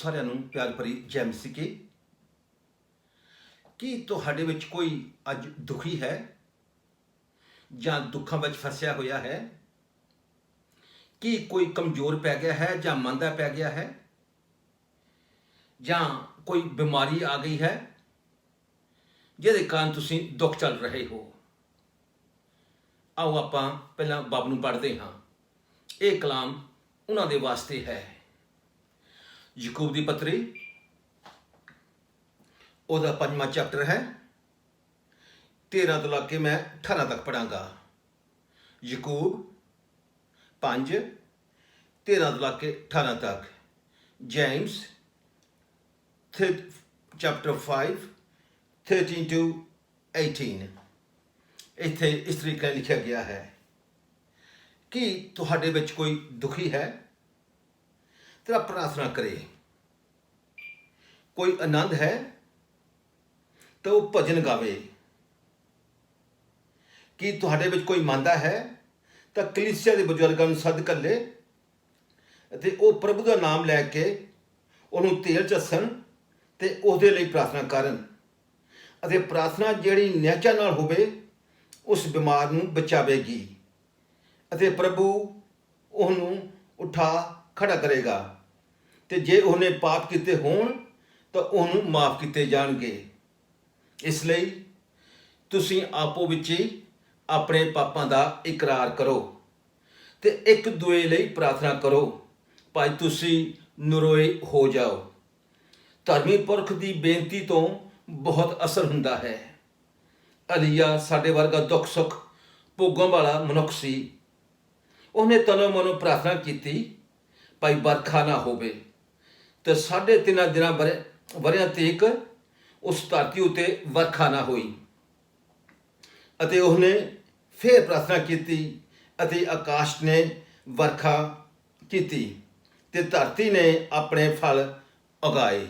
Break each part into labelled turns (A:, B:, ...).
A: ਸਾਰਿਆਂ ਨੂੰ ਪਿਆਰ ਭਰੀ ਜੈ ਮਸੀਹ ਕੀ। ਕੀ ਤੁਹਾਡੇ ਵਿੱਚ ਕੋਈ ਅੱਜ ਦੁਖੀ ਹੈ ਜਾਂ ਦੁੱਖਾਂ ਵਿੱਚ ਫਸਿਆ ਹੋਇਆ ਹੈ? ਕੀ ਕੋਈ ਕਮਜ਼ੋਰ ਪੈ ਗਿਆ ਹੈ ਜਾਂ ਮੰਦਾ ਪੈ ਗਿਆ ਹੈ, ਜਾਂ ਕੋਈ ਬਿਮਾਰੀ ਆ ਗਈ ਹੈ ਜਿਹਦੇ ਕਾਰਨ ਤੁਸੀਂ ਦੁੱਖ ਚੱਲ ਰਹੇ ਹੋ? ਆਓ ਆਪਾਂ ਪਹਿਲਾਂ ਬਾਬ ਨੂੰ ਪੜ੍ਹਦੇ ਹਾਂ। ਇਹ ਕਲਾਮ ਉਹਨਾਂ ਦੇ ਵਾਸਤੇ ਹੈ। ਯਾਕੂਬ ਦੀ ਪੱਤਰੀ ਉਹਦਾ 5ਵਾਂ ਚੈਪਟਰ ਹੈ। 13 ਤੋਂ ਲੱਗ ਕੇ ਮੈਂ 18 ਤੱਕ ਪੜਾਂਗਾ। ਯਾਕੂਬ 5 13 ਤੋਂ ਲੱਗ ਕੇ 18 ਤੱਕ। James chapter 5 13 to 18। ਇੱਥੇ ਇਸ ਤਰੀਕੇ ਨਾਲ ਲਿਖਿਆ ਗਿਆ ਹੈ ਕਿ ਤੁਹਾਡੇ ਵਿੱਚ ਕੋਈ ਦੁਖੀ ਹੈ ਤਾਂ ਪ੍ਰਾਰਥਨਾ ਕਰੇ। ਕੋਈ ਆਨੰਦ ਹੈ ਤਾਂ ਉਹ ਭਜਨ ਗਾਵੇ। ਕਿ ਤੁਹਾਡੇ ਵਿੱਚ ਕੋਈ ਮੰਦਾ ਹੈ ਤਾਂ ਕਲੀਸਿਆ ਦੇ ਬਜ਼ੁਰਗਾਂ ਨੂੰ ਸੱਦ ਕਰ ਲੈ ਅਤੇ ਉਹ ਪ੍ਰਭੂ ਦਾ ਨਾਮ ਲੈ ਕੇ ਉਹਨੂੰ ਤੇਲ ਚੱਸਣ ਤੇ ਉਹਦੇ ਲਈ ਪ੍ਰਾਰਥਨਾ ਕਰਨ, ਅਤੇ ਪ੍ਰਾਰਥਨਾ ਜਿਹੜੀ ਨਿਹਚਾ ਨਾਲ ਹੋਵੇ ਉਸ ਬਿਮਾਰ ਨੂੰ ਬਚਾਵੇਗੀ ਅਤੇ ਪ੍ਰਭੂ ਉਹਨੂੰ ਉਠਾ ਖੜਾ ਕਰੇਗਾ, ਤੇ ਜੇ ਉਹਨੇ ਪਾਪ ਕੀਤੇ ਹੋਣ ਤਾਂ ਉਹਨੂੰ ਮਾਫ ਕੀਤੇ ਜਾਣਗੇ। ਇਸ ਲਈ ਤੁਸੀਂ ਆਪੋ ਵਿੱਚ ਹੀ ਆਪਣੇ ਪਾਪਾਂ ਦਾ ਇਕਰਾਰ ਕਰੋ ਤੇ ਇੱਕ ਦੂਏ ਲਈ ਪ੍ਰਾਰਥਨਾ ਕਰੋ ਭਾਈ ਤੁਸੀਂ ਨਰੋਏ ਹੋ ਜਾਓ। ਧਰਮੀ ਪੁਰਖ ਦੀ ਬੇਨਤੀ ਤੋਂ ਬਹੁਤ ਅਸਰ ਹੁੰਦਾ ਹੈ। ਅਲੀਆ ਸਾਡੇ ਵਰਗਾ ਦੁੱਖ ਸੁੱਖ ਭੋਗਣ ਵਾਲਾ ਮਨੁੱਖ ਸੀ। ਉਹਨੇ ਤਨੋਂ ਮਨੋਂ ਪ੍ਰਾਰਥਨਾ ਕੀਤੀ ਭਾਈ ਵਰਖਾ ਨਾ ਹੋਵੇ, ਤੇ 3.5 ਦਿਨਾਂ ਵਰਿਆਂ ਤੀਕ ਉਸ ਧਰਤੀ ਉੱਤੇ ਵਰਖਾ ਨਾ ਹੋਈ। ਅਤੇ ਉਹਨੇ ਫਿਰ ਪ੍ਰਾਰਥਨਾ ਕੀਤੀ ਅਤੇ ਆਕਾਸ਼ ਨੇ ਵਰਖਾ ਕੀਤੀ ਤੇ ਧਰਤੀ ਨੇ ਆਪਣੇ ਫਲ ਉਗਾਏ।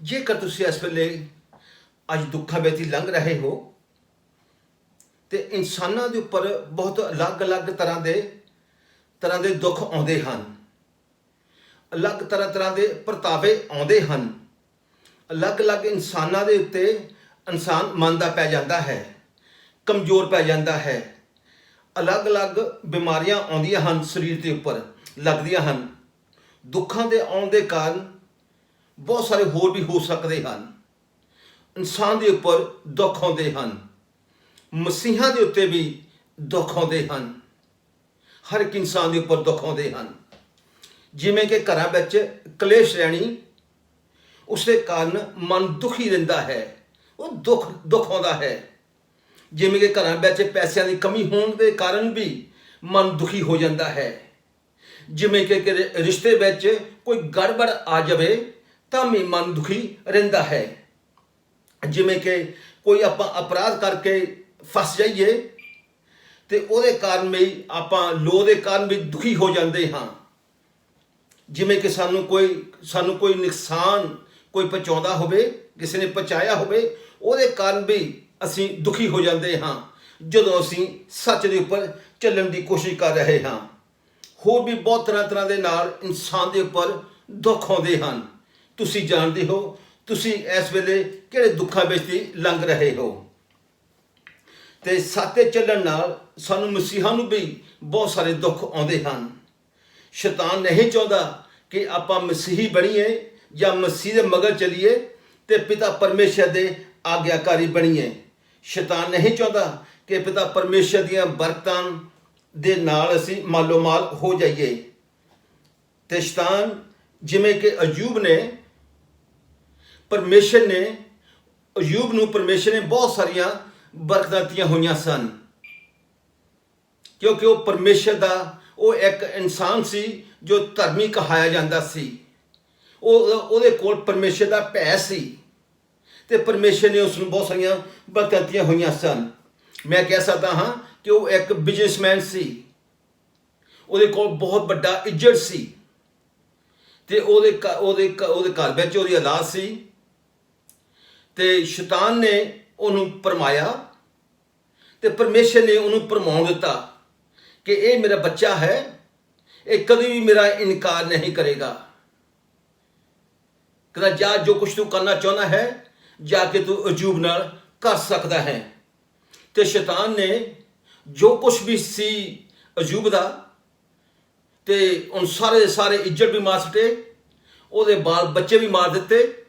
A: ਜੇਕਰ ਤੁਸੀਂ ਇਸ ਵੇਲੇ ਅੱਜ ਦੁੱਖਾਂ ਵਿੱਚ ਲੰਘ ਰਹੇ ਹੋ ਤੇ ਇਨਸਾਨਾਂ ਦੇ ਉੱਪਰ ਬਹੁਤ ਅਲੱਗ-ਅਲੱਗ ਤਰ੍ਹਾਂ ਦੇ ਦੁੱਖ ਆਉਂਦੇ ਹਨ, ਅਲੱਗ ਤਰ੍ਹਾਂ ਦੇ ਪਰਤਾਵੇ ਆਉਂਦੇ ਹਨ। ਅਲੱਗ-ਅਲੱਗ ਇਨਸਾਨਾਂ ਦੇ ਉੱਤੇ ਇਨਸਾਨ ਮੰਦਾ ਪੈ ਜਾਂਦਾ ਹੈ, ਕਮਜ਼ੋਰ ਪੈ ਜਾਂਦਾ ਹੈ। ਅਲੱਗ-ਅਲੱਗ ਬਿਮਾਰੀਆਂ ਆਉਂਦੀਆਂ ਹਨ, ਸਰੀਰ ਦੇ ਉੱਪਰ ਲੱਗਦੀਆਂ ਹਨ। ਦੁੱਖਾਂ ਦੇ ਆਉਣ ਦੇ ਕਾਰਨ ਬਹੁਤ ਸਾਰੇ ਹੋਰ ਵੀ ਹੋ ਸਕਦੇ ਹਨ। ਇਨਸਾਨ ਦੇ ਉੱਪਰ ਦੁੱਖ ਆਉਂਦੇ ਹਨ, ਮਸੀਹਾਂ ਦੇ ਉੱਤੇ ਵੀ ਦੁੱਖ ਆਉਂਦੇ ਹਨ। ਹਰ ਇੱਕ ਇਨਸਾਨ ਦੇ ਉੱਪਰ ਦੁੱਖ ਆਉਂਦੇ ਹਨ। ਜਿਵੇਂ ਕਿ ਘਰਾਂ ਵਿੱਚ ਕਲੇਸ਼ ਰਹਿਣੀ, ਉਸ ਦੇ ਕਾਰਨ ਮਨ ਦੁਖੀ ਰਹਿੰਦਾ ਹੈ, ਉਹ ਦੁੱਖ ਆਉਂਦਾ ਹੈ। ਜਿਵੇਂ ਕਿ ਘਰਾਂ ਵਿੱਚ ਪੈਸਿਆਂ ਦੀ ਕਮੀ ਹੋਣ ਦੇ ਕਾਰਨ ਵੀ ਮਨ ਦੁਖੀ ਹੋ ਜਾਂਦਾ ਹੈ। ਜਿਵੇਂ ਕਿ ਰਿਸ਼ਤੇ ਵਿੱਚ ਕੋਈ ਗੜਬੜ ਆ ਜਾਵੇ ਤਾਂ ਵੀ ਮਨ ਦੁਖੀ ਰਹਿੰਦਾ ਹੈ। ਜਿਵੇਂ ਕਿ ਕੋਈ ਆਪਾਂ ਅਪਰਾਧ ਕਰਕੇ ਫਸ ਜਾਈਏ ਤੇ ਉਹਦੇ ਕਾਰਨ ਵੀ ਆਪਾਂ ਲੋਭ ਦੇ ਕਾਰਨ ਵੀ ਦੁਖੀ ਹੋ ਜਾਂਦੇ ਹਾਂ। ਜਿਵੇਂ ਕਿ ਸਾਨੂੰ ਕੋਈ ਨੁਕਸਾਨ ਕੋਈ ਪਹੁੰਚਾਉਂਦਾ ਹੋਵੇ, ਕਿਸੇ ਨੇ ਪਹੁੰਚਾਇਆ ਹੋਵੇ, ਉਹਦੇ ਕਾਰਨ ਵੀ ਅਸੀਂ ਦੁਖੀ ਹੋ ਜਾਂਦੇ ਹਾਂ ਜਦੋਂ ਅਸੀਂ ਸੱਚ ਦੇ ਉੱਪਰ ਚੱਲਣ ਦੀ ਕੋਸ਼ਿਸ਼ ਕਰ ਰਹੇ ਹਾਂ। ਹੋਰ ਵੀ ਬਹੁਤ ਤਰ੍ਹਾਂ ਦੇ ਨਾਲ ਇਨਸਾਨ ਦੇ ਉੱਪਰ ਦੁੱਖ ਆਉਂਦੇ ਹਨ। ਤੁਸੀਂ ਜਾਣਦੇ ਹੋ ਤੁਸੀਂ ਇਸ ਵੇਲੇ ਕਿਹੜੇ ਦੁੱਖਾਂ ਵਿੱਚ ਦੀ ਲੰਘ ਰਹੇ ਹੋ। ਤੇ ਸਾਤੇ ਚੱਲਣ ਨਾਲ ਸਾਨੂੰ ਮਸੀਹਾਂ ਨੂੰ ਵੀ ਬਹੁਤ ਸਾਰੇ ਦੁੱਖ ਆਉਂਦੇ ਹਨ। ਸ਼ੈਤਾਨ ਨਹੀਂ ਚਾਹੁੰਦਾ ਕਿ ਆਪਾਂ ਮਸੀਹੀ ਬਣੀਏ ਜਾਂ ਮਸੀਹ ਦੇ ਮਗਰ ਚੱਲੀਏ ਤੇ ਪਿਤਾ ਪਰਮੇਸ਼ਰ ਦੇ ਆਗਿਆਕਾਰੀ ਬਣੀਏ। ਸ਼ੈਤਾਨ ਨਹੀਂ ਚਾਹੁੰਦਾ ਕਿ ਪਿਤਾ ਪਰਮੇਸ਼ਰ ਦੀਆਂ ਬਰਕਤਾਂ ਦੇ ਨਾਲ ਅਸੀਂ ਮਾਲੋ ਮਾਲ ਹੋ ਜਾਈਏ। ਤੇ ਸ਼ੈਤਾਨ, ਜਿਵੇਂ ਕਿ ਅਯੂਬ ਨੂੰ ਪਰਮੇਸ਼ਰ ਨੇ ਬਹੁਤ ਸਾਰੀਆਂ ਬਰਕਤਾਂ ਦਿੱਤੀਆਂ ਹੋਈਆਂ ਸਨ, ਕਿਉਂਕਿ ਉਹ ਪਰਮੇਸ਼ਰ ਦਾ ਉਹ ਇੱਕ ਇਨਸਾਨ ਸੀ ਜੋ ਧਰਮੀ ਕਹਾਇਆ ਜਾਂਦਾ ਸੀ। ਉਹਦੇ ਕੋਲ ਪਰਮੇਸ਼ਰ ਦਾ ਭੈ ਸੀ ਤੇ ਪਰਮੇਸ਼ਰ ਨੇ ਉਸ ਨੂੰ ਬਹੁਤ ਸਾਰੀਆਂ ਬਰਕਤਾਂ ਦਿੱਤੀਆਂ ਹੋਈਆਂ ਸਨ। ਮੈਂ ਕਹਿ ਸਕਦਾ ਹਾਂ ਕਿ ਉਹ ਇੱਕ ਬਿਜ਼ਨਸਮੈਨ ਸੀ। ਉਹਦੇ ਕੋਲ ਬਹੁਤ ਵੱਡਾ ਇੱਜ਼ਤ ਸੀ ਤੇ ਉਹਦੇ ਘਰ ਵਿੱਚ ਉਹਦੀ ਔਲਾਦ ਸੀ। ਤੇ ਸ਼ੈਤਾਨ ਨੇ ਉਹਨੂੰ ਭਰਮਾਇਆ ਤੇ ਪਰਮੇਸ਼ਰ ਨੇ ਉਹਨੂੰ ਪ੍ਰਮਾਣ ਦਿੱਤਾ ਕਿ ਇਹ ਮੇਰਾ ਬੱਚਾ ਹੈ, ਇਹ ਕਦੇ ਵੀ ਮੇਰਾ ਇਨਕਾਰ ਨਹੀਂ ਕਰੇਗਾ। ਕਹਿੰਦਾ ਜਾ, ਜੋ ਕੁਛ ਤੂੰ ਕਰਨਾ ਚਾਹੁੰਦਾ ਹੈ ਜਾ ਕੇ ਤੂੰ ਅਯੂਬ ਨਾਲ ਕਰ ਸਕਦਾ ਹੈ। ਤੇ ਸ਼ੈਤਾਨ ਨੇ ਜੋ ਕੁਛ ਵੀ ਸੀ ਅਯੂਬ ਦਾ, ਤੇ ਹੁਣ ਸਾਰੇ ਦੇ ਸਾਰੇ ਇੱਜ਼ਤ ਵੀ ਮਾਰ ਸੁੱਟੇ, ਉਹਦੇ ਬਾਲ ਬੱਚੇ ਵੀ ਮਾਰ ਦਿੱਤੇ,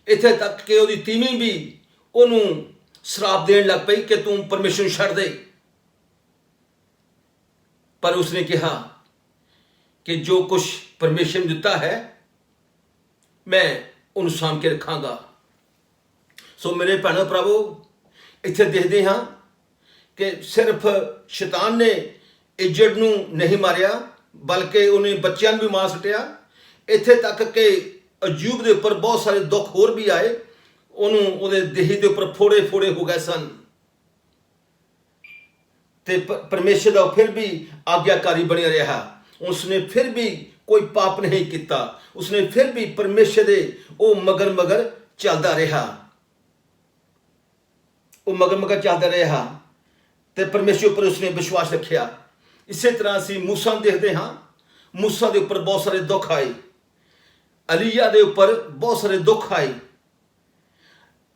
A: ਇੱਥੇ ਤੱਕ ਕਿ ਉਹਦੀ ਤੀਵੀਂ ਵੀ ਉਹਨੂੰ ਸ਼ਰਾਪ ਦੇਣ ਲੱਗ ਪਈ ਕਿ ਤੂੰ ਪਰਮੇਸ਼ਰ ਨੂੰ ਛੱਡ ਦੇ। ਪਰ ਉਸਨੇ ਕਿਹਾ ਕਿ ਜੋ ਕੁਛ ਪਰਮੇਸ਼ਰ ਨੇ ਦਿੱਤਾ ਹੈ ਮੈਂ ਉਹਨੂੰ ਸਾਂਭ ਕੇ ਰੱਖਾਂਗਾ। ਸੋ ਮੇਰੇ ਭੈਣੋ ਭਰਾਵੋ, ਇੱਥੇ ਦੇਖਦੇ ਹਾਂ ਕਿ ਸਿਰਫ ਸ਼ੈਤਾਨ ਨੇ ਇੱਜ਼ਤ ਨੂੰ ਨਹੀਂ ਮਾਰਿਆ, ਬਲਕਿ ਉਹਨੇ ਬੱਚਿਆਂ ਨੂੰ ਵੀ ਮਾਰ ਸੁੱਟਿਆ। ਇੱਥੇ ਤੱਕ ਕਿ ਅਯੂਬ ਦੇ ਉੱਪਰ ਬਹੁਤ ਸਾਰੇ ਦੁੱਖ ਹੋਰ ਵੀ ਆਏ, ਉਹਨੂੰ ਉਹਦੇ ਦੇਹ ਦੇ ਉੱਪਰ ਫੋੜੇ ਫੋੜੇ ਹੋ ਗਏ ਸਨ। ਤੇ ਪਰਮੇਸ਼ਰ ਦਾ ਫਿਰ ਵੀ ਆਗਿਆਕਾਰੀ ਬਣਿਆ ਰਿਹਾ, ਉਸਨੇ ਫਿਰ ਵੀ ਕੋਈ ਪਾਪ ਨਹੀਂ ਕੀਤਾ, ਉਸਨੇ ਫਿਰ ਵੀ ਪਰਮੇਸ਼ਰ ਦੇ ਉਹ ਮਗਰ ਚੱਲਦਾ ਰਿਹਾ, ਉਹ ਮਗਰ ਚੱਲਦਾ ਰਿਹਾ ਤੇ ਪਰਮੇਸ਼ਰ ਉੱਪਰ ਉਸਨੇ ਵਿਸ਼ਵਾਸ ਰੱਖਿਆ। ਇਸੇ ਤਰ੍ਹਾਂ ਅਸੀਂ ਮੂਸਾ ਨੂੰ ਦੇਖਦੇ ਹਾਂ, ਮੂਸਾ ਦੇ ਉੱਪਰ ਬਹੁਤ ਸਾਰੇ ਦੁੱਖ ਆਏ, ਅਲੀਆ ਦੇ ਉੱਪਰ ਬਹੁਤ ਸਾਰੇ ਦੁੱਖ ਆਏ,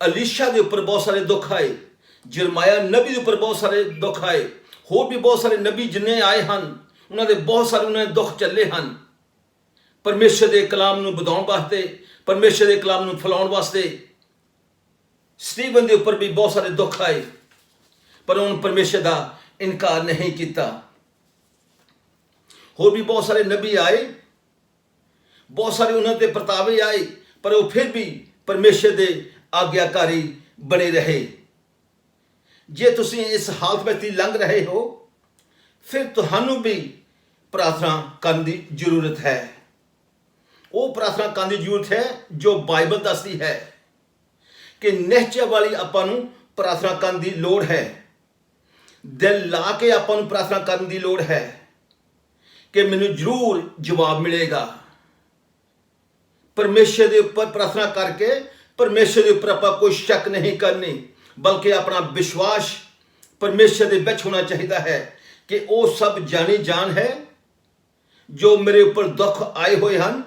A: ਅਲੀਸ਼ਾ ਦੇ ਉੱਪਰ ਬਹੁਤ ਸਾਰੇ ਦੁੱਖ ਆਏ, ਜਰਮਾਇਆ ਨਬੀ ਦੇ ਉੱਪਰ ਬਹੁਤ ਸਾਰੇ ਦੁੱਖ ਆਏ, ਹੋਰ ਵੀ ਬਹੁਤ ਸਾਰੇ ਨਬੀ ਜਿੰਨੇ ਆਏ ਹਨ ਉਹਨਾਂ ਦੇ ਬਹੁਤ ਸਾਰੇ ਉਹਨਾਂ ਦੇ ਦੁੱਖ ਚੱਲੇ ਹਨ। ਪਰਮੇਸ਼ਰ ਦੇ ਕਲਾਮ ਨੂੰ ਵਧਾਉਣ ਵਾਸਤੇ, ਪਰਮੇਸ਼ਰ ਦੇ ਕਲਾਮ ਨੂੰ ਫੈਲਾਉਣ ਵਾਸਤੇ ਸਟੀਵਨ ਦੇ ਉੱਪਰ ਵੀ ਬਹੁਤ ਸਾਰੇ ਦੁੱਖ ਆਏ, ਪਰ ਉਹਨੇ ਪਰਮੇਸ਼ਰ ਦਾ ਇਨਕਾਰ ਨਹੀਂ ਕੀਤਾ। ਹੋਰ ਵੀ ਬਹੁਤ ਸਾਰੇ ਨਬੀ ਆਏ, ਬਹੁਤ ਸਾਰੇ ਉਹਨਾਂ ਤੇ ਪ੍ਰਤਾਵੇ ਆਏ, ਪਰ ਉਹ ਫਿਰ ਵੀ ਪਰਮੇਸ਼ਰ ਦੇ ਆਗਿਆਕਾਰੀ ਬਣੇ ਰਹੇ। ਜੇ ਤੁਸੀਂ ਇਸ ਹਾਲਤ ਵਿੱਚ ਲੰਘ ਰਹੇ ਹੋ, ਫਿਰ ਤੁਹਾਨੂੰ ਵੀ ਪ੍ਰਾਰਥਨਾ ਕਰਨ ਦੀ ਜ਼ਰੂਰਤ ਹੈ। ਉਹ ਪ੍ਰਾਰਥਨਾ ਕਰਨ ਦੀ ਜ਼ਰੂਰਤ ਹੈ ਜੋ ਬਾਈਬਲ ਦੱਸਦੀ ਹੈ ਕਿ ਨਿਹਚਾ ਵਾਲੀ ਆਪਾਂ ਨੂੰ ਪ੍ਰਾਰਥਨਾ ਕਰਨ ਦੀ ਲੋੜ ਹੈ। ਦਿਲ ਲਾ ਕੇ ਆਪਾਂ ਨੂੰ ਪ੍ਰਾਰਥਨਾ ਕਰਨ ਦੀ ਲੋੜ ਹੈ ਕਿ ਮੈਨੂੰ ਜ਼ਰੂਰ ਜਵਾਬ ਮਿਲੇਗਾ। ਪਰਮੇਸ਼ਰ ਦੇ ਉੱਪਰ ਪ੍ਰਾਰਥਨਾ ਕਰਕੇ ਪਰਮੇਸ਼ਰ ਦੇ ਉੱਪਰ ਆਪਾਂ ਕੋਈ ਸ਼ੱਕ ਨਹੀਂ ਕਰਨੀ, ਬਲਕਿ ਆਪਣਾ ਵਿਸ਼ਵਾਸ ਪਰਮੇਸ਼ਰ ਦੇ ਵਿੱਚ ਹੋਣਾ ਚਾਹੀਦਾ ਹੈ ਕਿ ਉਹ ਸਭ ਜਾਣੀ ਜਾਣ ਹੈ ਜੋ ਮੇਰੇ ਉੱਪਰ ਦੁੱਖ ਆਏ ਹੋਏ ਹਨ,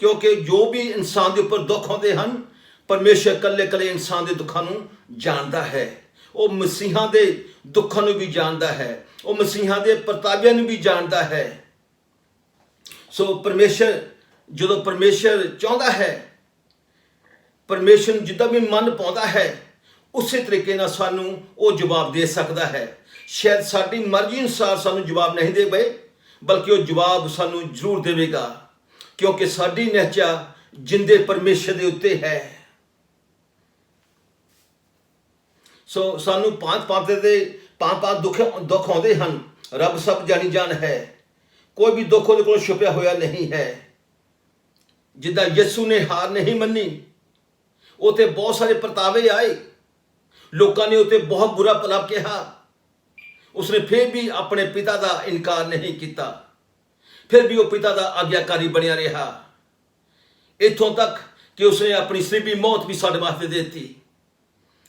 A: ਕਿਉਂਕਿ ਜੋ ਵੀ ਇਨਸਾਨ ਦੇ ਉੱਪਰ ਦੁੱਖ ਆਉਂਦੇ ਹਨ ਪਰਮੇਸ਼ਰ ਇਕੱਲੇ ਇਨਸਾਨ ਦੇ ਦੁੱਖਾਂ ਨੂੰ ਜਾਣਦਾ ਹੈ। ਉਹ ਮਸੀਹਾਂ ਦੇ ਦੁੱਖਾਂ ਨੂੰ ਵੀ ਜਾਣਦਾ ਹੈ, ਉਹ ਮਸੀਹਾਂ ਦੇ ਪ੍ਰਤਾਵਿਆਂ ਨੂੰ ਵੀ ਜਾਣਦਾ ਹੈ। ਸੋ ਪਰਮੇਸ਼ਰ, ਜਦੋਂ ਪਰਮੇਸ਼ਰ ਚਾਹੁੰਦਾ ਹੈ, ਪਰਮੇਸ਼ਰ ਨੂੰ ਜਿੱਦਾਂ ਵੀ ਮਨ ਪਾਉਂਦਾ ਹੈ ਉਸੇ ਤਰੀਕੇ ਨਾਲ ਸਾਨੂੰ ਉਹ ਜਵਾਬ ਦੇ ਸਕਦਾ ਹੈ। ਸ਼ਾਇਦ ਸਾਡੀ ਮਰਜ਼ੀ ਅਨੁਸਾਰ ਸਾਨੂੰ ਜਵਾਬ ਨਹੀਂ ਦੇਵੇ, ਬਲਕਿ ਉਹ ਜਵਾਬ ਸਾਨੂੰ ਜ਼ਰੂਰ ਦੇਵੇਗਾ, ਕਿਉਂਕਿ ਸਾਡੀ ਨਿਹਚਾ ਜਿੰਦੇ ਪਰਮੇਸ਼ਰ ਦੇ ਉੱਤੇ ਹੈ। ਸੋ ਸਾਨੂੰ ਪੰਜ ਦੁੱਖ ਆਉਂਦੇ ਹਨ, ਰੱਬ ਸਭ ਜਾਣੀ ਜਾਣ ਹੈ, ਕੋਈ ਵੀ ਦੁੱਖ ਉਹਦੇ ਕੋਲ ਛੁਪਿਆ ਹੋਇਆ ਨਹੀਂ ਹੈ। ਜਿੱਦਾਂ ਯਿਸੂ ਨੇ ਹਾਰ ਨਹੀਂ ਮੰਨੀ, ਉਹ ਤੇ ਬਹੁਤ ਸਾਰੇ ਪਰਤਾਵੇ ਆਏ, ਲੋਕਾਂ ਨੇ ਉਤੇ ਬਹੁਤ ਬੁਰਾ ਭਲਾ ਕਿਹਾ, ਉਸਨੇ ਫਿਰ ਵੀ ਆਪਣੇ ਪਿਤਾ ਦਾ ਇਨਕਾਰ ਨਹੀਂ ਕੀਤਾ, ਫਿਰ ਵੀ ਉਹ ਪਿਤਾ ਦਾ ਆਗਿਆਕਾਰੀ ਬਣਿਆ ਰਿਹਾ, ਇੱਥੋਂ ਤੱਕ ਕਿ ਉਸਨੇ ਆਪਣੀ ਸਰੀਬੀ ਮੌਤ ਵੀ ਸਾਡੇ ਵਾਸਤੇ ਦੇ ਦਿੱਤੀ।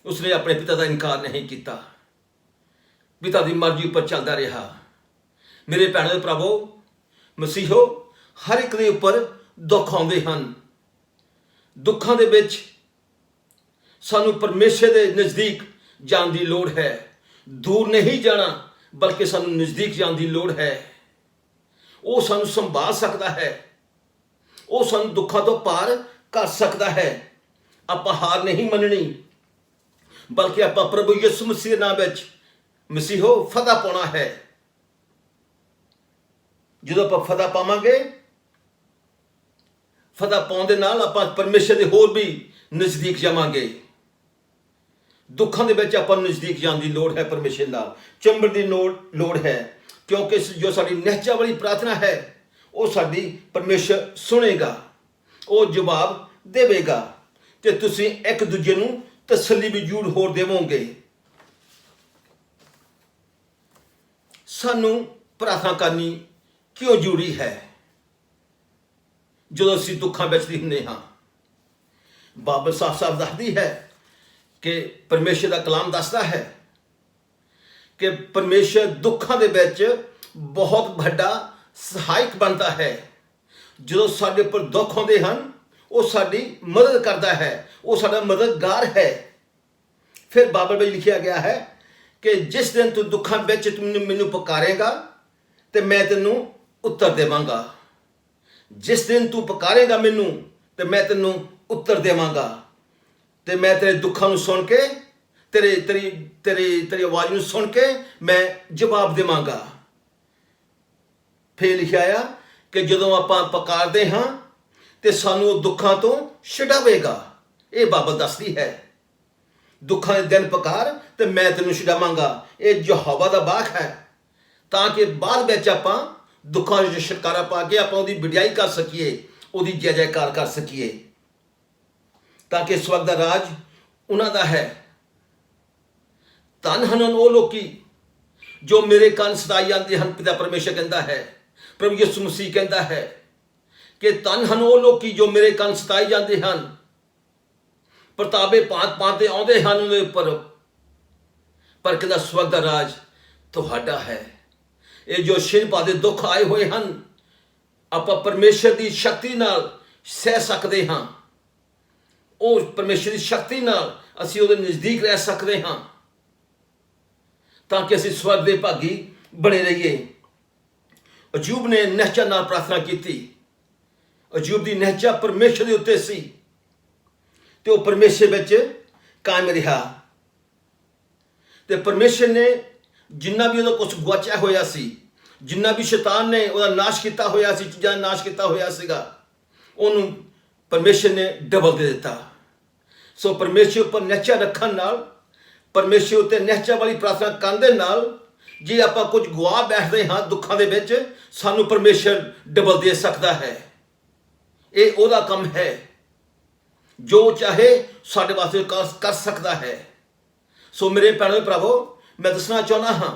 A: ਉਸਨੇ ਆਪਣੇ ਪਿਤਾ ਦਾ ਇਨਕਾਰ ਨਹੀਂ ਕੀਤਾ, ਪਿਤਾ ਦੀ ਮਰਜ਼ੀ ਉੱਪਰ ਚੱਲਦਾ ਰਿਹਾ। ਮੇਰੇ ਭੈਣੋ ਭਰਾਵੋ, ਮਸੀਹੋ, ਹਰ ਇੱਕ ਦੇ ਉੱਪਰ ਦੁੱਖ ਆਉਂਦੇ ਹਨ। ਦੁੱਖਾਂ ਦੇ ਵਿੱਚ ਸਾਨੂੰ ਪਰਮੇਸ਼ਰ ਦੇ ਨਜ਼ਦੀਕ ਜਾਣ ਦੀ ਲੋੜ ਹੈ। ਦੂਰ ਨਹੀਂ ਜਾਣਾ, ਬਲਕਿ ਸਾਨੂੰ ਨਜ਼ਦੀਕ ਜਾਣ ਦੀ ਲੋੜ ਹੈ। ਉਹ ਸਾਨੂੰ ਸੰਭਾਲ ਸਕਦਾ ਹੈ, ਉਹ ਸਾਨੂੰ ਦੁੱਖਾਂ ਤੋਂ ਪਾਰ ਕਰ ਸਕਦਾ ਹੈ। ਆਪਾਂ ਹਾਰ ਨਹੀਂ ਮੰਨਣੀ, ਬਲਕਿ ਆਪਾਂ ਪ੍ਰਭੂ ਯਿਸੂ ਮਸੀਹ ਦੇ ਨਾਮ ਵਿੱਚ ਮਸੀਹੋ ਫਤਹ ਪਾਉਣਾ ਹੈ। ਜਦੋਂ ਆਪਾਂ ਫਤਹ ਪਾਵਾਂਗੇ, ਫਤਹ ਪਾਉਣ ਦੇ ਨਾਲ ਆਪਾਂ ਪਰਮੇਸ਼ਰ ਦੇ ਹੋਰ ਵੀ ਨਜ਼ਦੀਕ ਜਾਵਾਂਗੇ। ਦੁੱਖਾਂ ਦੇ ਵਿੱਚ ਆਪਾਂ ਨੂੰ ਨਜ਼ਦੀਕ ਜਾਣ ਦੀ ਲੋੜ ਹੈ, ਪਰਮੇਸ਼ਰ ਨਾਲ ਚੰਬੜ ਦੀ ਲੋੜ ਹੈ, ਕਿਉਂਕਿ ਜੋ ਸਾਡੀ ਨਿਹਚਾ ਵਾਲੀ ਪ੍ਰਾਰਥਨਾ ਹੈ ਉਹ ਸਾਡੀ ਪਰਮੇਸ਼ਰ ਸੁਣੇਗਾ, ਉਹ ਜਵਾਬ ਦੇਵੇਗਾ, ਤੇ ਤੁਸੀਂ ਇੱਕ ਦੂਜੇ ਨੂੰ ਤਸੱਲੀ ਵੀ ਜ਼ਰੂਰ ਹੋਰ ਦੇਵੋਗੇ। ਸਾਨੂੰ ਪ੍ਰਾਰਥਨਾ ਕਰਨੀ ਕਿਉਂ ਜ਼ਰੂਰੀ ਹੈ ਜਦੋਂ ਅਸੀਂ ਦੁੱਖਾਂ ਵਿੱਚ ਹੁੰਦੇ ਹਾਂ? ਬਾਈਬਲ ਸਾਫ਼ ਦੱਸਦੀ ਹੈ ਕਿ ਪਰਮੇਸ਼ਰ ਦਾ ਕਲਾਮ ਦੱਸਦਾ ਹੈ ਕਿ ਪਰਮੇਸ਼ਰ ਦੁੱਖਾਂ ਦੇ ਵਿੱਚ ਬਹੁਤ ਵੱਡਾ ਸਹਾਇਕ ਬਣਦਾ ਹੈ। ਜਦੋਂ ਸਾਡੇ ਉੱਪਰ ਦੁੱਖ ਆਉਂਦੇ ਹਨ, ਉਹ ਸਾਡੀ ਮਦਦ ਕਰਦਾ ਹੈ, ਉਹ ਸਾਡਾ ਮਦਦਗਾਰ ਹੈ। ਫਿਰ ਬਾਈਬਲ ਵਿੱਚ ਲਿਖਿਆ ਗਿਆ ਹੈ ਕਿ ਜਿਸ ਦਿਨ ਤੂੰ ਦੁੱਖਾਂ ਵਿੱਚ ਤੂੰ ਮੈਨੂੰ ਪੁਕਾਰੇਗਾ ਤੇ ਮੈਂ ਤੈਨੂੰ ਉੱਤਰ ਦੇਵਾਂਗਾ। ਜਿਸ ਦਿਨ ਤੂੰ ਪੁਕਾਰੇਗਾ ਮੈਨੂੰ ਤੇ ਮੈਂ ਤੈਨੂੰ ਉੱਤਰ ਦੇਵਾਂਗਾ, ਤੇ ਮੈਂ ਤੇਰੇ ਦੁੱਖਾਂ ਨੂੰ ਸੁਣ ਕੇ ਤੇਰੀ ਆਵਾਜ਼ ਨੂੰ ਸੁਣ ਕੇ ਮੈਂ ਜਵਾਬ ਦੇਵਾਂਗਾ। ਫਿਰ ਲਿਖਿਆ ਆ ਕਿ ਜਦੋਂ ਆਪਾਂ ਪੁਕਾਰਦੇ ਹਾਂ ਤੇ ਸਾਨੂੰ ਉਹ ਦੁੱਖਾਂ ਤੋਂ ਛੁਡਾਵੇਗਾ। ਇਹ ਬਾਈਬਲ ਦੱਸਦੀ ਹੈ। ਦੁੱਖਾਂ ਦੇ ਦਿਨ ਪੁਕਾਰ ਤੇ ਮੈਂ ਤੈਨੂੰ ਛੁਡਾਵਾਂਗਾ। ਇਹ ਯਹੋਵਾ ਦਾ ਵਾਕ ਹੈ, ਤਾਂ ਕਿ ਬਾਅਦ ਵਿੱਚ ਆਪਾਂ ਦੁੱਖਾਂ ਵਿੱਚ ਛੁਟਕਾਰਾ ਪਾ ਕੇ ਆਪਾਂ ਉਹਦੀ ਵਡਿਆਈ ਕਰ ਸਕੀਏ, ਉਹਦੀ ਜੈ ਜੈਕਾਰ ਕਰ ਸਕੀਏ, ਤਾਂ ਕਿ ਇਸ ਵਕਤ ਦਾ ਰਾਜ ਉਹਨਾਂ ਦਾ ਹੈ। ਧੰਨ ਹਨ ਉਹ ਲੋਕੀ ਜੋ ਮੇਰੇ ਕੰਨ ਸਦਾਈ ਜਾਂਦੇ ਹਨ। ਪਿਤਾ ਪਰਮੇਸ਼ਰ ਕਹਿੰਦਾ ਹੈ, ਪ੍ਰਭੂ ਯਿਸੂ ਮਸੀਹ ਕਹਿੰਦਾ ਹੈ ਕਿ ਧੰਨ ਹਨ ਉਹ ਲੋਕੀ ਜੋ ਮੇਰੇ ਕੰਨ ਸਤਾਏ ਜਾਂਦੇ ਹਨ। ਪ੍ਰਤਾਪੇ ਭਾਂਤ ਦੇ ਆਉਂਦੇ ਹਨ ਉਹਦੇ ਉੱਪਰ, ਪਰ ਕਹਿੰਦਾ ਸਵਰਗ ਦਾ ਰਾਜ ਤੁਹਾਡਾ ਹੈ। ਇਹ ਜੋ ਛਿਨ ਪਾ ਦੇ ਦੁੱਖ ਆਏ ਹੋਏ ਹਨ, ਆਪਾਂ ਪਰਮੇਸ਼ਰ ਦੀ ਸ਼ਕਤੀ ਨਾਲ ਸਹਿ ਸਕਦੇ ਹਾਂ। ਉਹ ਪਰਮੇਸ਼ਰ ਦੀ ਸ਼ਕਤੀ ਨਾਲ ਅਸੀਂ ਉਹਦੇ ਨਜ਼ਦੀਕ ਰਹਿ ਸਕਦੇ ਹਾਂ, ਤਾਂ ਕਿ ਅਸੀਂ ਸਵਰਗ ਦੇ ਭਾਗੀ ਬਣੇ ਰਹੀਏ। ਅਯੂਬ ਨੇ ਨਿਹਚਾ ਨਾਲ ਪ੍ਰਾਰਥਨਾ ਕੀਤੀ। ਅਯੂਬ ਦੀ ਨਿਹਚਾ ਪਰਮੇਸ਼ਰ ਦੇ ਉੱਤੇ ਸੀ ਤੇ ਉਹ ਪਰਮੇਸ਼ਰ ਵਿੱਚ ਕਾਇਮ ਰਿਹਾ। ਤੇ ਪਰਮੇਸ਼ਰ ਨੇ ਜਿੰਨਾ ਵੀ ਉਹਦਾ ਕੁਝ ਗੁਆਚਿਆ ਹੋਇਆ ਸੀ, ਜਿੰਨਾ ਵੀ ਸ਼ੈਤਾਨ ਨੇ ਉਹਦਾ ਨਾਸ਼ ਕੀਤਾ ਹੋਇਆ ਸੀ, ਚੀਜ਼ਾਂ ਨਾਸ਼ ਕੀਤਾ ਹੋਇਆ ਸੀਗਾ, ਉਹਨੂੰ ਪਰਮੇਸ਼ਰ ਨੇ ਡਬਲ ਦੇ ਦਿੱਤਾ। ਸੋ ਪਰਮੇਸ਼ਰ ਉੱਪਰ ਨਿਹਚਾ ਰੱਖਣ ਨਾਲ, ਪਰਮੇਸ਼ਰ ਉੱਤੇ ਨਿਹਚਾ ਵਾਲੀ ਪ੍ਰਾਰਥਨਾ ਕਰਨ ਦੇ ਨਾਲ, ਜੇ ਆਪਾਂ ਕੁਝ ਗੁਆ ਬੈਠਦੇ ਹਾਂ ਦੁੱਖਾਂ ਦੇ ਵਿੱਚ, ਸਾਨੂੰ ਪਰਮੇਸ਼ਰ ਡਬਲ ਦੇ ਸਕਦਾ ਹੈ। ਇਹ ਉਹਦਾ ਕੰਮ ਹੈ, ਜੋ ਚਾਹੇ ਸਾਡੇ ਵਾਸਤੇ ਕਰ ਸਕਦਾ ਹੈ। ਸੋ ਮੇਰੇ ਭੈਣੋ ਭਰਾਵੋ, ਮੈਂ ਦੱਸਣਾ ਚਾਹੁੰਦਾ ਹਾਂ,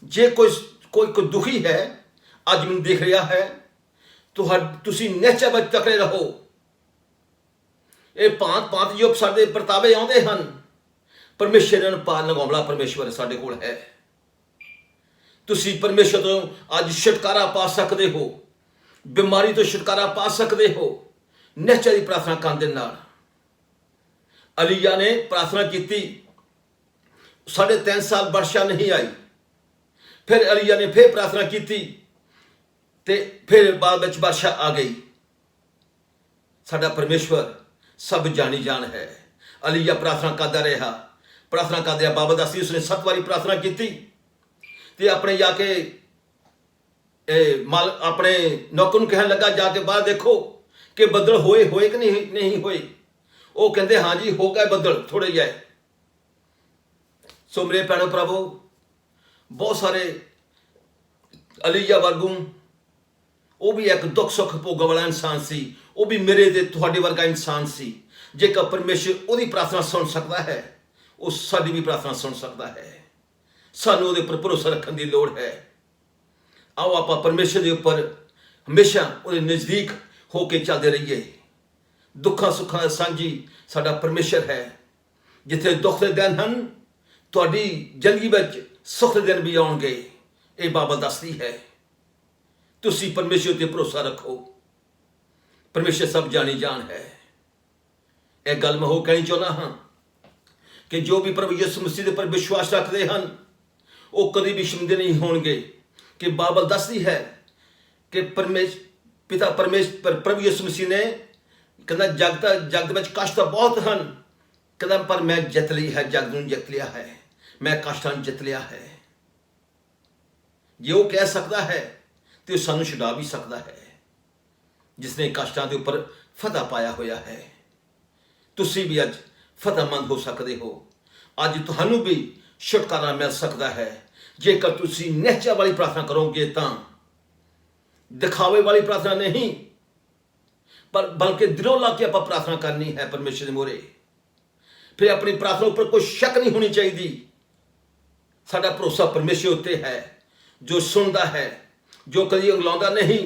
A: ਜੇ ਕੋਈ ਦੁਖੀ ਹੈ, ਅੱਜ ਮੈਨੂੰ ਦੇਖ ਰਿਹਾ ਹੈ, ਤੁਸੀਂ ਨਿਹਚਾ ਵਿੱਚ ਤਕੜੇ ਰਹੋ। ਇਹ ਭਾਂਤ ਜੋ ਸਾਡੇ ਪ੍ਰਤਾਵੇ ਆਉਂਦੇ ਹਨ, ਪਰਮੇਸ਼ਰ ਨੂੰ ਪਾਰ ਲਗਾਉਣਾ ਪਰਮੇਸ਼ਰ ਸਾਡੇ ਕੋਲ ਹੈ। ਤੁਸੀਂ ਪਰਮੇਸ਼ਰ ਤੋਂ ਅੱਜ ਛੁਟਕਾਰਾ ਪਾ ਸਕਦੇ ਹੋ, ਬਿਮਾਰੀ ਤੋਂ ਛੁਟਕਾਰਾ ਪਾ ਸਕਦੇ ਹੋ ਨਿਹਚਾ ਦੀ ਪ੍ਰਾਰਥਨਾ ਕਰਨ ਦੇ ਨਾਲ। ਅਲੀਆ ਨੇ ਪ੍ਰਾਰਥਨਾ ਕੀਤੀ, 3.5 ਸਾਲ ਵਰਸ਼ਾ ਨਹੀਂ ਆਈ। ਫਿਰ ਅਲੀਆ ਨੇ ਫਿਰ ਪ੍ਰਾਰਥਨਾ ਕੀਤੀ ਤੇ ਫਿਰ ਬਾਅਦ ਵਿੱਚ ਵਰਸ਼ਾ ਆ ਗਈ। ਸਾਡਾ ਪਰਮੇਸ਼ਵਰ ਸਭ ਜਾਣੀ ਜਾਣ ਹੈ। ਅਲੀਆ ਪ੍ਰਾਰਥਨਾ ਕਰਦਾ ਰਿਹਾ, ਪ੍ਰਾਰਥਨਾ ਕਰਦੇ ਆ। ਬਾਬਾ ਦੱਸਦੀ ਉਸਨੇ 7 ਵਾਰੀ ਪ੍ਰਾਰਥਨਾ ਕੀਤੀ ਤੇ ਆਪਣੇ ਜਾ ਕੇ ਆਪਣੇ ਨੌਕਰ ਨੂੰ ਕਹਿਣ ਲੱਗਾ, ਜਾ ਕੇ ਬਾਹਰ ਦੇਖੋ ਕਿ ਬੱਦਲ ਹੋਏ ਕਿ ਨਹੀਂ ਹੋਏ। ਉਹ ਕਹਿੰਦੇ ਹਾਂ ਜੀ ਹੋ ਗਏ ਬੱਦਲ ਥੋੜੇ ਜਿਹੇ। ਸੋ ਮੇਰੇ ਭੈਣੋ ਭਰਾਵੋ, ਬਹੁਤ ਸਾਰੇ ਅਲੀਆ ਵਰਗੂ ਉਹ ਵੀ ਇੱਕ ਦੁੱਖ ਸੁੱਖ ਭੋਗਣ ਵਾਲਾ ਇਨਸਾਨ ਸੀ। ਉਹ ਵੀ ਮੇਰੇ ਤੇ ਤੁਹਾਡੇ ਵਰਗਾ ਇਨਸਾਨ ਸੀ। ਜੇਕਰ ਪਰਮੇਸ਼ਰ ਉਹਦੀ ਪ੍ਰਾਰਥਨਾ ਸੁਣ ਸਕਦਾ ਹੈ, ਉਹ ਸਾਡੀ ਵੀ ਪ੍ਰਾਰਥਨਾ ਸੁਣ ਸਕਦਾ ਹੈ। ਸਾਨੂੰ ਉਹਦੇ ਉੱਪਰ ਭਰੋਸਾ ਰੱਖਣ ਦੀ ਲੋੜ ਹੈ। ਆਓ ਆਪਾਂ ਪਰਮੇਸ਼ਰ ਦੇ ਉੱਪਰ ਹਮੇਸ਼ਾ ਉਹਦੇ ਨਜ਼ਦੀਕ ਹੋ ਕੇ ਚੱਲਦੇ ਰਹੀਏ। ਦੁੱਖਾਂ ਸੁੱਖਾਂ ਦਾ ਸਾਂਝੀ ਸਾਡਾ ਪਰਮੇਸ਼ਰ ਹੈ। ਜਿੱਥੇ ਦੁੱਖ ਦੇ ਦਿਨ ਹਨ, ਤੁਹਾਡੀ ਜ਼ਿੰਦਗੀ ਵਿੱਚ ਸੁੱਖ ਦੇ ਦਿਨ ਵੀ ਆਉਣਗੇ। ਇਹ ਬਾਈਬਲ ਦੱਸਦੀ ਹੈ। ਤੁਸੀਂ ਪਰਮੇਸ਼ਰ ਤੇ ਭਰੋਸਾ ਰੱਖੋ। ਪਰਮੇਸ਼ਰ ਸਭ ਜਾਣੀ ਜਾਣ ਹੈ। ਇਹ ਗੱਲ ਮੈਂ ਹੋ ਕਹਿਣੀ ਚਾਹੁੰਦਾ ਹਾਂ ਕਿ ਜੋ ਵੀ ਪ੍ਰਭੂ ਯਿਸੂ ਮਸੀਹ ਦੇ ਉੱਪਰ ਵਿਸ਼ਵਾਸ ਰੱਖਦੇ ਹਨ, ਉਹ ਕਦੀ ਵੀ ਸ਼ਰਮਿੰਦੇ ਨਹੀਂ ਹੋਣਗੇ। ਕਿ ਬਾਈਬਲ ਦੱਸਦੀ ਹੈ ਕਿ ਪਿਤਾ ਪਰਮੇਸ਼ਰ ਪ੍ਰਭੂ ਯਿਸੂ ਮਸੀਹ ਨੇ ਕਹਿੰਦਾ, ਜਗਤ ਵਿੱਚ ਕਸ਼ਟ ਬਹੁਤ ਹਨ, ਕਹਿੰਦਾ ਪਰ ਮੈਂ ਜਿੱਤ ਲਈ ਹੈ, ਜਗਤ ਨੂੰ ਜਿੱਤ ਲਿਆ ਹੈ, ਮੈਂ ਕਸ਼ਟਾਂ ਨੂੰ ਜਿੱਤ ਲਿਆ ਹੈ। ਜੇ ਉਹ ਕਹਿ ਸਕਦਾ ਹੈ ਤੇ ਉਹ ਸਾਨੂੰ ਛੁਡਾ ਵੀ ਸਕਦਾ ਹੈ, ਜਿਸਨੇ ਕਸ਼ਟਾਂ ਦੇ ਉੱਪਰ ਫਤਹ ਪਾਇਆ ਹੋਇਆ ਹੈ। ਤੁਸੀਂ ਵੀ ਅੱਜ ਫਤਹਿਮੰਦ ਹੋ ਸਕਦੇ ਹੋ। ਅੱਜ ਤੁਹਾਨੂੰ ਵੀ ਛੁਟਕਾਰਾ ਮਿਲ ਸਕਦਾ ਹੈ ਜੇਕਰ ਤੁਸੀਂ ਨਿਹਚਾ ਵਾਲੀ ਪ੍ਰਾਰਥਨਾ ਕਰੋਗੇ। ਤਾਂ ਦਿਖਾਵੇ ਵਾਲੀ ਪ੍ਰਾਰਥਨਾ ਨਹੀਂ, ਪਰ ਬਲਕਿ ਦਿਲੋਂ ਲਾ ਕੇ ਆਪਾਂ ਪ੍ਰਾਰਥਨਾ ਕਰਨੀ ਹੈ ਪਰਮੇਸ਼ਰ ਦੇ ਮੂਹਰੇ। ਫਿਰ ਆਪਣੀ ਪ੍ਰਾਰਥਨਾ ਉੱਪਰ ਕੋਈ ਸ਼ੱਕ ਨਹੀਂ ਹੋਣੀ ਚਾਹੀਦੀ। ਸਾਡਾ ਭਰੋਸਾ ਪਰਮੇਸ਼ਰ ਉੱਤੇ ਹੈ, ਜੋ ਸੁਣਦਾ ਹੈ, ਜੋ ਕਦੀ ਅੰਗਲਾਉਂਦਾ ਨਹੀਂ।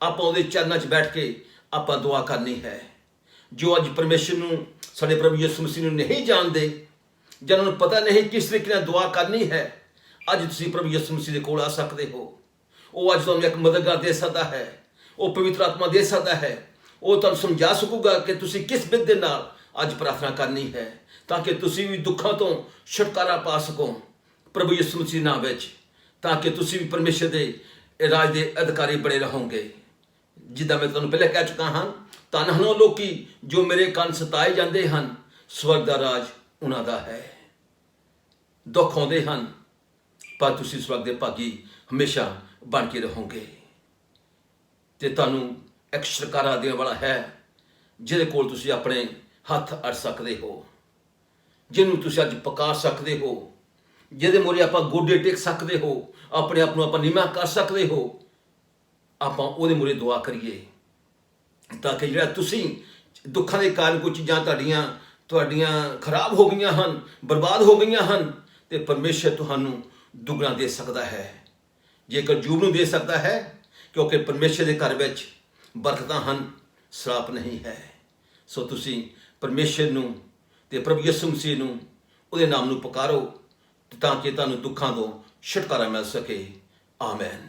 A: ਆਪਾਂ ਉਹਦੇ ਚਰਨਾਂ 'ਚ ਬੈਠ ਕੇ ਆਪਾਂ ਦੁਆ ਕਰਨੀ ਹੈ। ਜੋ ਅੱਜ ਪਰਮੇਸ਼ਰ ਨੂੰ, ਸਾਡੇ ਪ੍ਰਭੂ ਯਿਸੂ ਮਸੀਹ ਨੂੰ ਨਹੀਂ ਜਾਣਦੇ, ਜਿਹਨਾਂ ਨੂੰ ਪਤਾ ਨਹੀਂ ਕਿਸ ਤਰੀਕੇ ਨਾਲ ਦੁਆ ਕਰਨੀ ਹੈ, ਅੱਜ ਤੁਸੀਂ ਪ੍ਰਭੂ ਯਿਸੂ ਮਸੀਹ ਦੇ ਕੋਲ ਆ ਸਕਦੇ ਹੋ। ਉਹ ਅੱਜ ਤੁਹਾਨੂੰ ਇੱਕ ਮਦਦਗਾਰ ਦੇ ਸਕਦਾ ਹੈ, ਉਹ ਪਵਿੱਤਰ ਆਤਮਾ ਦੇ ਸਕਦਾ ਹੈ। ਉਹ ਤੁਹਾਨੂੰ ਸਮਝਾ ਸਕੂਗਾ ਕਿ ਤੁਸੀਂ ਕਿਸ ਵਿਧ ਦੇ ਨਾਲ ਅੱਜ ਪ੍ਰਾਰਥਨਾ ਕਰਨੀ ਹੈ, ਤਾਂ ਕਿ ਤੁਸੀਂ ਵੀ ਦੁੱਖਾਂ ਤੋਂ ਛੁਟਕਾਰਾ ਪਾ ਸਕੋ ਪ੍ਰਭੂ ਯਿਸੂ ਮਸੀਹ ਨਾਮ ਵਿੱਚ, ਤਾਂ ਕਿ ਤੁਸੀਂ ਵੀ ਪਰਮੇਸ਼ਰ ਦੇ ਰਾਜ ਦੇ ਅਧਿਕਾਰੀ ਬਣੇ ਰਹੋਗੇ। ਜਿੱਦਾਂ ਮੈਂ ਤੁਹਾਨੂੰ ਪਹਿਲਾਂ ਕਹਿ ਚੁੱਕਾ ਹਾਂ, ਧੰਨ ਹਨ ਉਹ ਲੋਕੀ ਜੋ ਮੇਰੇ ਕੰਨ ਸਤਾਏ ਜਾਂਦੇ ਹਨ, ਸਵਰਗ ਦਾ ਰਾਜ ਉਹਨਾਂ ਦਾ ਹੈ। ਦੁੱਖ ਆਉਂਦੇ ਹਨ, ਪਰ ਤੁਸੀਂ ਸਵਰਗ ਦੇ ਭਾਗੀ ਹਮੇਸ਼ਾ ਬਣ ਕੇ ਰਹੋਗੇ। ਤੇ ਤੁਹਾਨੂੰ ਇੱਕ ਛੁਟਕਾਰਾ ਦੇਣ ਵਾਲਾ ਹੈ, ਜਿਹਦੇ ਕੋਲ ਤੁਸੀਂ ਆਪਣੇ ਹੱਥ ਅੜ ਸਕਦੇ ਹੋ, ਜਿਹਨੂੰ ਤੁਸੀਂ ਅੱਜ ਪੁਕਾਰ ਸਕਦੇ ਹੋ, ਜਿਹਦੇ ਮੂਹਰੇ ਆਪਾਂ ਗੋਡੇ ਟੇਕ ਸਕਦੇ ਹੋ, ਆਪਣੇ ਆਪ ਨੂੰ ਆਪਾਂ ਨੀਵਾਂ ਕਰ ਸਕਦੇ ਹੋ। ਆਪਾਂ ਉਹਦੇ ਮੂਹਰੇ ਦੁਆ ਕਰੀਏ, ਤਾਂ ਕਿ ਜਿਹੜਾ ਤੁਸੀਂ ਦੁੱਖਾਂ ਦੇ ਕਾਰਨ ਕੁਝ ਚੀਜ਼ਾਂ ਤੁਹਾਡੀਆਂ ਖਰਾਬ ਹੋ ਗਈਆਂ ਹਨ, ਬਰਬਾਦ ਹੋ ਗਈਆਂ ਹਨ, ਤੇ ਪਰਮੇਸ਼ਰ ਤੁਹਾਨੂੰ ਦੁੱਗਣਾ ਦੇ ਸਕਦਾ ਹੈ। ਜੇਕਰ ਜੂਬ ਨੂੰ ਦੇ ਸਕਦਾ ਹੈ, ਕਿਉਂਕਿ ਪਰਮੇਸ਼ਰ ਦੇ ਘਰ ਵਿੱਚ ਬਰਕਤਾਂ ਹਨ, ਸਰਾਪ ਨਹੀਂ ਹੈ। ਸੋ ਤੁਸੀਂ ਪਰਮੇਸ਼ਰ ਨੂੰ ਤੇ ਪ੍ਰਭੂ ਯਿਸੂ ਮਸੀਹ ਨੂੰ, ਉਹਦੇ ਨਾਮ ਨੂੰ ਪੁਕਾਰੋ, ਤਾਂ ਕਿ ਤੁਹਾਨੂੰ ਦੁੱਖਾਂ ਤੋਂ ਛੁਟਕਾਰਾ ਮਿਲ ਸਕੇ। ਆਮੈਨ।